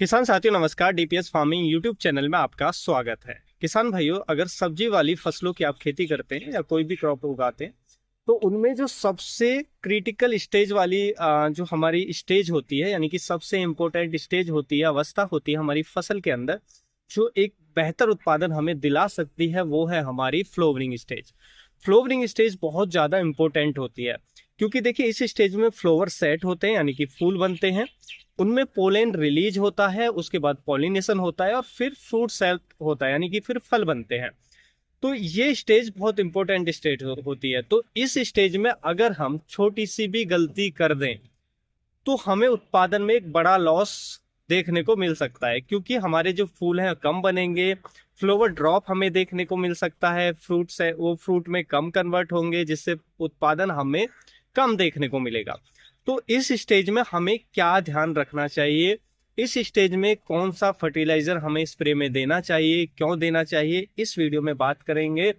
किसान साथियों नमस्कार। डीपीएस फार्मिंग यूट्यूब चैनल में आपका स्वागत है। किसान भाइयों, अगर सब्जी वाली फसलों की आप खेती करते हैं या कोई भी क्रॉप उगाते हैं तो उनमें जो सबसे क्रिटिकल स्टेज वाली जो हमारी स्टेज होती है, यानी कि सबसे इंपॉर्टेंट स्टेज होती है, अवस्था होती है हमारी फसल के अंदर, जो एक बेहतर उत्पादन हमें दिला सकती है, वो है हमारी फ्लोवरिंग स्टेज। फ्लोवरिंग स्टेज बहुत ज्यादा इंपॉर्टेंट होती है क्योंकि देखिए इस स्टेज में फ्लोवर सेट होते हैं, यानी कि फूल बनते हैं, उनमें पोलेन रिलीज होता है, उसके बाद पॉलिनेशन होता है और फिर फ्रूट सेट होता है, यानी कि फिर फल बनते हैं। तो ये स्टेज बहुत इंपॉर्टेंट स्टेज होती है। तो इस स्टेज में अगर हम छोटी सी भी गलती कर दें तो हमें उत्पादन में एक बड़ा लॉस देखने को मिल सकता है, क्योंकि हमारे जो फूल हैं कम बनेंगे, फ्लावर ड्रॉप हमें देखने को मिल सकता है, फ्रूट्स है वो फ्रूट में कम कन्वर्ट होंगे, जिससे उत्पादन हमें कम देखने को मिलेगा। तो इस स्टेज में हमें क्या ध्यान रखना चाहिए, इस स्टेज में कौन सा फर्टिलाइजर हमें स्प्रे में देना चाहिए, क्यों देना चाहिए, इस वीडियो में बात करेंगे।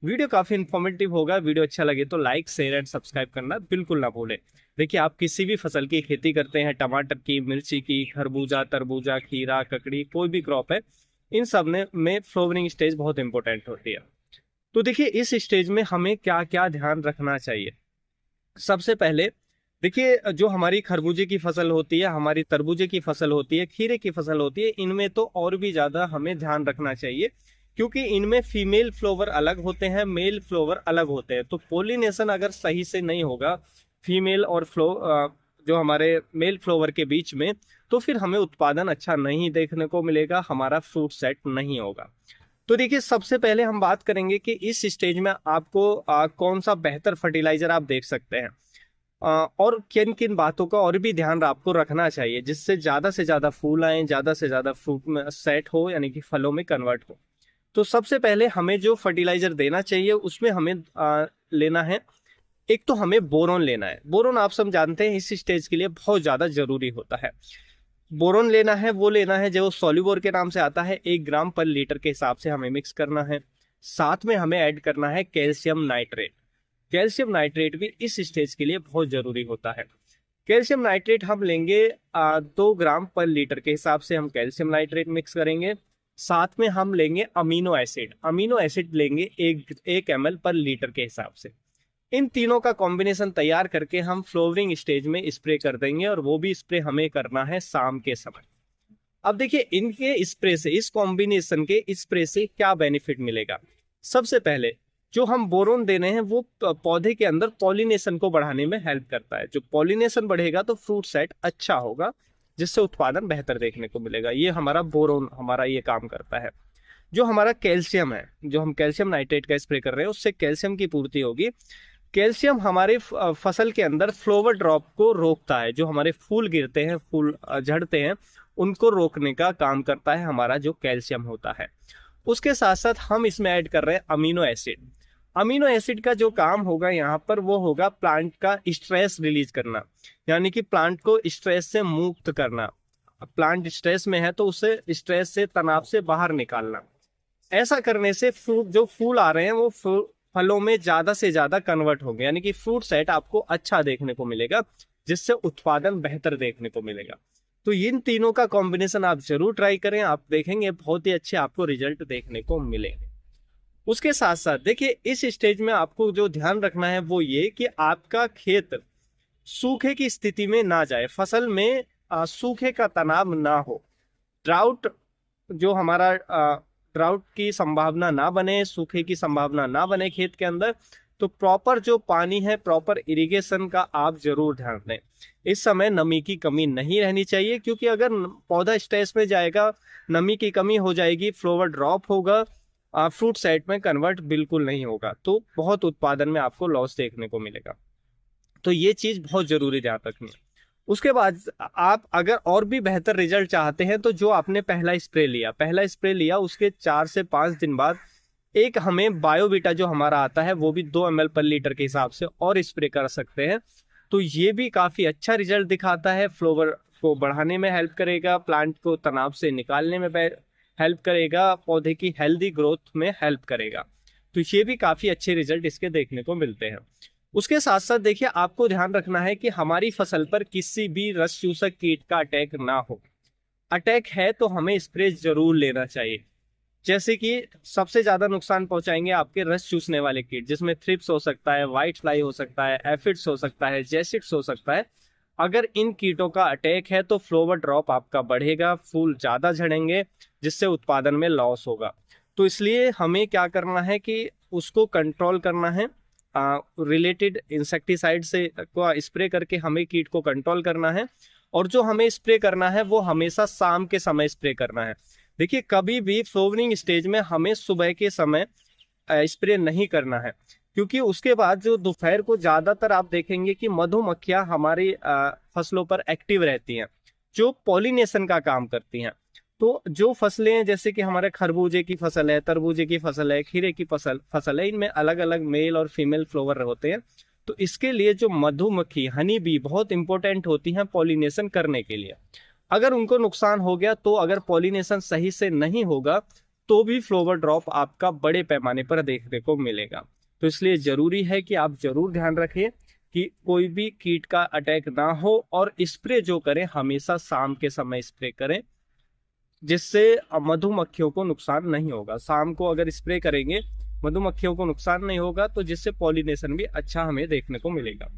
वीडियो काफी इंफॉर्मेटिव होगा। वीडियो अच्छा लगे तो लाइक शेयर एंड सब्सक्राइब करना बिल्कुल ना भूलें। देखिए, आप किसी भी फसल की खेती करते हैं, टमाटर की, मिर्ची की, खरबूजा, तरबूजा, खीरा, ककड़ी, कोई भी क्रॉप है, इन सब में फ्लावरिंग स्टेज बहुत इंपॉर्टेंट होती है। तो देखिए इस स्टेज में हमें क्या क्या ध्यान रखना चाहिए। सबसे पहले देखिए, जो हमारी खरबूजे की फसल होती है, हमारी तरबूजे की फसल होती है, खीरे की फसल होती है, इनमें तो और भी ज्यादा हमें ध्यान रखना चाहिए, क्योंकि इनमें फीमेल फ्लावर अलग होते हैं, मेल फ्लावर अलग होते हैं। तो पोलिनेशन अगर सही से नहीं होगा फीमेल और जो हमारे मेल फ्लावर के बीच में, तो फिर हमें उत्पादन अच्छा नहीं देखने को मिलेगा, हमारा फ्रूट सेट नहीं होगा। तो देखिए, सबसे पहले हम बात करेंगे कि इस स्टेज में आपको कौन सा बेहतर फर्टिलाइजर आप देख सकते हैं, और किन किन बातों का और भी ध्यान आपको रखना चाहिए, जिससे ज्यादा से ज्यादा फूल आए, ज्यादा से ज्यादा फ्रूट में सेट हो, यानी कि फलों में कन्वर्ट हो। तो सबसे पहले हमें जो फर्टिलाइजर देना चाहिए उसमें हमें लेना है, एक तो हमें बोरोन लेना है। बोरोन आप सब जानते हैं इस स्टेज के लिए बहुत ज्यादा जरूरी होता है। बोरोन लेना है, वो लेना है जो सॉल्यूबोर के नाम से आता है, 1 ग्राम पर लीटर के हिसाब से हमें मिक्स करना है। साथ में हमें ऐड करना है कैल्शियम नाइट्रेट। कैल्शियम नाइट्रेट भी इस स्टेज के लिए बहुत जरूरी होता है। कैल्शियम नाइट्रेट हम लेंगे 2 ग्राम पर लीटर के हिसाब से हम कैल्शियम नाइट्रेट मिक्स करेंगे। साथ में हम लेंगे अमीनो एसिड, अमीनो एसिड लेंगे 1 ml पर लीटर के हिसाब से। इन तीनों का कॉम्बिनेशन तैयार करके हम फ्लोवरिंग स्टेज में स्प्रे कर देंगे, और वो भी स्प्रे हमें करना है शाम के समय। अब देखिए, इनके स्प्रे से, इस कॉम्बिनेशन के स्प्रे से क्या बेनिफिट मिलेगा। सबसे पहले जो हम बोरोन दे रहे हैं वो पौधे के अंदर पॉलिनेशन को बढ़ाने में हेल्प करता है। जो पॉलिनेशन बढ़ेगा तो फ्रूट सेट अच्छा होगा, जिससे उत्पादन बेहतर देखने को मिलेगा। ये हमारा बोरोन हमारा ये काम करता है। जो हमारा कैल्शियम है, जो हम कैल्शियम नाइट्रेट का स्प्रे कर रहे हैं, उससे कैल्शियम की पूर्ति होगी। कैल्शियम हमारे फसल के अंदर फ्लावर ड्रॉप को रोकता है, जो हमारे फूल गिरते हैं, फूल झड़ते हैं, उनको रोकने का काम करता है हमारा जो कैल्शियम होता है। उसके साथ साथ हम इसमें ऐड कर रहे हैं अमीनो एसिड। अमीनो एसिड का जो काम होगा यहाँ पर वो होगा प्लांट का स्ट्रेस रिलीज करना, यानी कि प्लांट को स्ट्रेस से मुक्त करना। प्लांट स्ट्रेस में है तो उसे स्ट्रेस से, तनाव से बाहर निकालना। ऐसा करने से फ्रूट, जो फूल आ रहे हैं वो फलों में ज्यादा से ज्यादा कन्वर्ट होंगे, यानी कि फ्रूट सेट आपको अच्छा देखने को मिलेगा, जिससे उत्पादन बेहतर देखने को मिलेगा। तो इन तीनों का कॉम्बिनेशन आप जरूर ट्राई करें, आप देखेंगे बहुत ही अच्छे आपको रिजल्ट देखने को मिलेंगे। उसके साथ साथ देखिए, इस स्टेज में आपको जो ध्यान रखना है वो ये कि आपका खेत सूखे की स्थिति में ना जाए, फसल में सूखे का तनाव ना हो, ड्राउट, जो हमारा ड्राउट की संभावना ना बने, सूखे की संभावना ना बने खेत के अंदर। तो प्रॉपर जो पानी है, प्रॉपर इरिगेशन का आप जरूर ध्यान दें। इस समय नमी की कमी नहीं रहनी चाहिए, क्योंकि अगर पौधा स्ट्रेस में जाएगा, नमी की कमी हो जाएगी, फ्लावर ड्रॉप होगा, फ्रूट सेट में कन्वर्ट बिल्कुल नहीं होगा, तो बहुत उत्पादन में आपको लॉस देखने को मिलेगा। तो ये चीज बहुत जरूरी ध्यान रखनी है। उसके बाद आप अगर और भी बेहतर रिजल्ट चाहते हैं तो जो आपने पहला स्प्रे लिया उसके 4 से 5 दिन बाद एक हमें बायोवीटा जो हमारा आता है वो भी 2 ml पर लीटर के हिसाब से और स्प्रे कर सकते हैं। तो ये भी काफी अच्छा रिजल्ट दिखाता है, फ्लावर को बढ़ाने में हेल्प करेगा, प्लांट को तनाव से निकालने में हेल्प करेगा, पौधे की हेल्दी ग्रोथ में हेल्प करेगा। तो ये भी काफी अच्छे रिजल्ट इसके देखने को मिलते हैं। उसके साथ साथ देखिए, आपको ध्यान रखना है कि हमारी फसल पर किसी भी रस चूसक कीट का अटैक ना हो। अटैक है तो हमें स्प्रे जरूर लेना चाहिए। जैसे कि सबसे ज्यादा नुकसान पहुंचाएंगे आपके रस चूसने वाले कीट, जिसमें थ्रिप्स हो सकता है, व्हाइट फ्लाई हो सकता है, एफिड्स हो सकता है, जेसिड्स हो सकता है। अगर इन कीटों का अटैक है तो फ्लावर ड्रॉप आपका बढ़ेगा, फूल ज्यादा झड़ेंगे, जिससे उत्पादन में लॉस होगा। तो इसलिए हमें क्या करना है कि उसको कंट्रोल करना है। रिलेटेड इंसेक्टिसाइड से को स्प्रे करके हमें कीट को कंट्रोल करना है। और जो हमें स्प्रे करना है वो हमेशा शाम के समय स्प्रे करना है। देखिए, कभी भी फ्लावरिंग स्टेज में हमें सुबह के समय स्प्रे नहीं करना है, क्योंकि उसके बाद जो दोपहर को ज्यादातर आप देखेंगे कि मधुमक्खियां हमारी फसलों पर एक्टिव रहती हैं, जो पॉलिनेशन का काम करती हैं। तो जो फसलें, जैसे कि हमारे खरबूजे की फसल है, तरबूजे की फसल है, खीरे की फसल है, इनमें अलग अलग मेल और फीमेल फ्लावर होते हैं। तो इसके लिए जो मधुमक्खी हनी बी बहुत इंपॉर्टेंट होती हैं पॉलिनेशन करने के लिए। अगर उनको नुकसान हो गया तो अगर पॉलिनेशन सही से नहीं होगा तो भी फ्लावर ड्रॉप आपका बड़े पैमाने पर देखने को मिलेगा। तो इसलिए जरूरी है कि आप जरूर ध्यान रखें कि कोई भी कीट का अटैक ना हो, और स्प्रे जो करें हमेशा शाम के समय स्प्रे करें, जिससे मधुमक्खियों को नुकसान नहीं होगा। शाम को अगर स्प्रे करेंगे मधुमक्खियों को नुकसान नहीं होगा, तो जिससे पॉलिनेशन भी अच्छा हमें देखने को मिलेगा।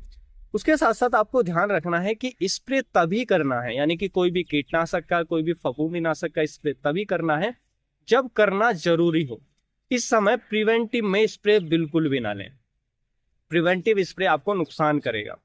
उसके साथ साथ आपको ध्यान रखना है कि स्प्रे तभी करना है, यानी कि कोई भी कीटनाशक का, कोई भी फफूंदीनाशक का स्प्रे तभी करना है जब करना जरूरी हो। इस समय प्रिवेंटिव में स्प्रे बिल्कुल भी ना लें। प्रिवेंटिव स्प्रे आपको नुकसान करेगा।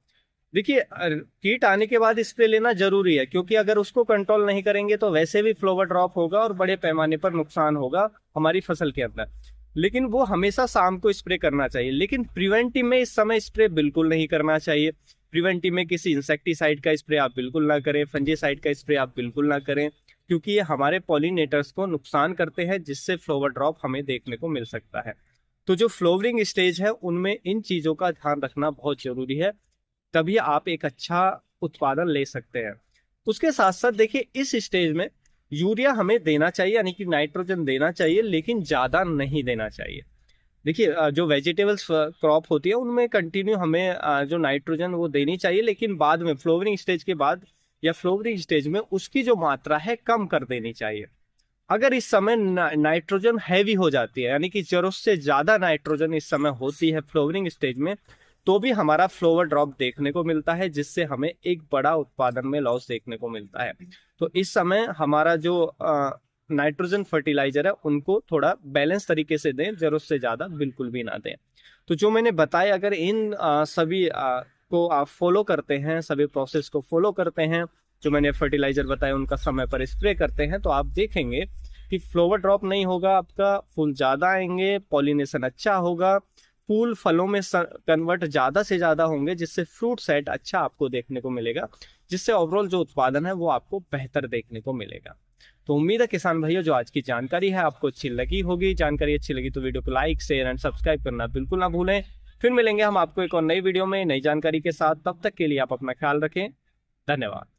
देखिए, कीट आने के बाद स्प्रे लेना जरूरी है, क्योंकि अगर उसको कंट्रोल नहीं करेंगे तो वैसे भी फ्लावर ड्रॉप होगा और बड़े पैमाने पर नुकसान होगा हमारी फसल के अंदर। लेकिन वो हमेशा शाम को स्प्रे करना चाहिए। लेकिन प्रिवेंटिव में इस समय स्प्रे बिल्कुल नहीं करना चाहिए। प्रिवेंटिव में किसी इंसेक्टिसाइड का स्प्रे आप बिल्कुल ना करें, फंजीसाइड का स्प्रे आप बिल्कुल ना करें, क्योंकि ये हमारे पॉलिनेटर्स को नुकसान करते हैं, जिससे फ्लावर ड्रॉप हमें देखने को मिल सकता है। तो जो फ्लावरिंग स्टेज है उनमें इन चीजों का ध्यान रखना बहुत जरूरी है, तभी आप एक अच्छा उत्पादन ले सकते हैं। उसके साथ साथ देखिए, इस स्टेज में यूरिया हमें देना चाहिए, यानी कि नाइट्रोजन देना चाहिए, लेकिन ज्यादा नहीं देना चाहिए। देखिए, जो वेजिटेबल्स क्रॉप होती है उनमें कंटिन्यू हमें जो नाइट्रोजन वो देनी चाहिए, लेकिन बाद में फ्लावरिंग स्टेज के बाद या फ्लावरिंग स्टेज में उसकी जो मात्रा है कम कर देनी चाहिए। अगर इस समय नाइट्रोजन हैवी हो जाती है, यानी कि जरूरत से ज्यादा नाइट्रोजन इस समय होती है फ्लावरिंग स्टेज में, तो भी हमारा फ्लावर ड्रॉप देखने को मिलता है, जिससे हमें एक बड़ा उत्पादन में लॉस देखने को मिलता है। तो इस समय हमारा जो नाइट्रोजन फर्टिलाइजर है उनको थोड़ा बैलेंस तरीके से दें, जरूरत से ज्यादा बिल्कुल भी ना दें। तो जो मैंने बताया, अगर इन सभी को आप फॉलो करते हैं, सभी प्रोसेस को फॉलो करते हैं, जो मैंने फर्टिलाइजर बताया उनका समय पर स्प्रे करते हैं, तो आप देखेंगे कि फ्लावर ड्रॉप नहीं होगा आपका, फूल ज्यादा आएंगे, पॉलिनेशन अच्छा होगा, फूल फलों में कन्वर्ट ज्यादा से ज्यादा होंगे, जिससे फ्रूट सेट अच्छा आपको देखने को मिलेगा, जिससे ओवरऑल जो उत्पादन है वो आपको बेहतर देखने को मिलेगा। तो उम्मीद है किसान भाइयों, जो आज की जानकारी है आपको अच्छी लगी होगी। जानकारी अच्छी लगी तो वीडियो को लाइक, शेयर एंड सब्सक्राइब करना बिल्कुल ना भूलें। फिर मिलेंगे हम आपको एक और नई वीडियो में नई जानकारी के साथ। तब तक के लिए आप अपना ख्याल रखें। धन्यवाद।